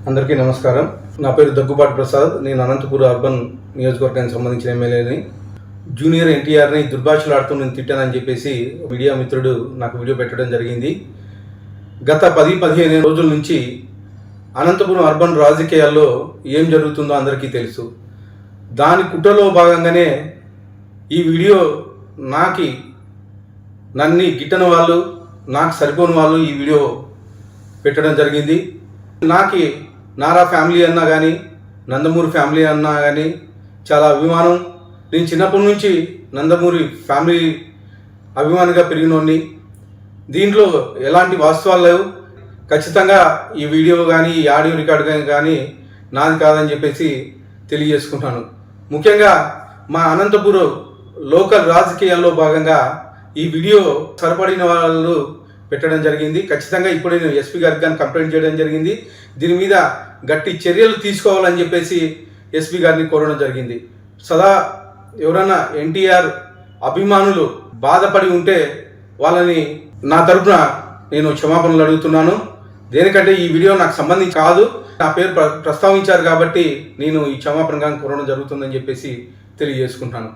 అందరికీ నమస్కారం. నా పేరు దగ్గుబాటి ప్రసాద్. నేను అనంతపూర్ అర్బన్ నియోజకవర్గానికి సంబంధించిన ఎమ్మెల్యేని. జూనియర్ ఎన్టీఆర్ని దుర్భాషలాడుతూ నేను తిట్టానని చెప్పేసి మీడియా మిత్రుడు నాకు వీడియో పెట్టడం జరిగింది. గత 10-15 రోజుల నుంచి అనంతపురం అర్బన్ రాజకీయాల్లో ఏం జరుగుతుందో అందరికీ తెలుసు. దాని కుట్రలో భాగంగానే ఈ వీడియో నన్ను గిట్టని వాళ్ళు, నాకు సరిపోని వాళ్ళు ఈ వీడియో పెట్టడం జరిగింది. నారా ఫ్యామిలీ అన్నా కానీ, నందమూరి ఫ్యామిలీ అన్నా కానీ చాలా అభిమానం. నేను చిన్నప్పటి నుంచి నందమూరి ఫ్యామిలీ అభిమానిగా పెరిగినోడిని. దీంట్లో ఎలాంటి వాస్తవాలు లేవు. ఖచ్చితంగా ఈ వీడియో కానీ, ఈ ఆడియో రికార్డు కానీ నాది కాదని చెప్పేసి తెలియజేసుకుంటాను. ముఖ్యంగా మా అనంతపురం లోకల్ రాజకీయాల్లో భాగంగా ఈ వీడియో సరిపడిన వాళ్ళు పెట్టడం జరిగింది. ఖచ్చితంగా ఇప్పుడే నేను ఎస్పీ గారికి కానీ కంప్లైంట్ చేయడం జరిగింది. దీని మీద గట్టి చర్యలు తీసుకోవాలని చెప్పేసి ఎస్పీ గారిని కోరడం జరిగింది. సదా ఎవరైనా ఎన్టీఆర్ అభిమానులు బాధపడి ఉంటే వాళ్ళని నా తరపున నేను క్షమాపణలు అడుగుతున్నాను. దేనికంటే ఈ వీడియో నాకు సంబంధించి కాదు, నా పేరు ప్రస్తావించారు కాబట్టి నేను ఈ క్షమాపణ కానీ కోరడం జరుగుతుందని చెప్పేసి తెలియజేసుకుంటాను.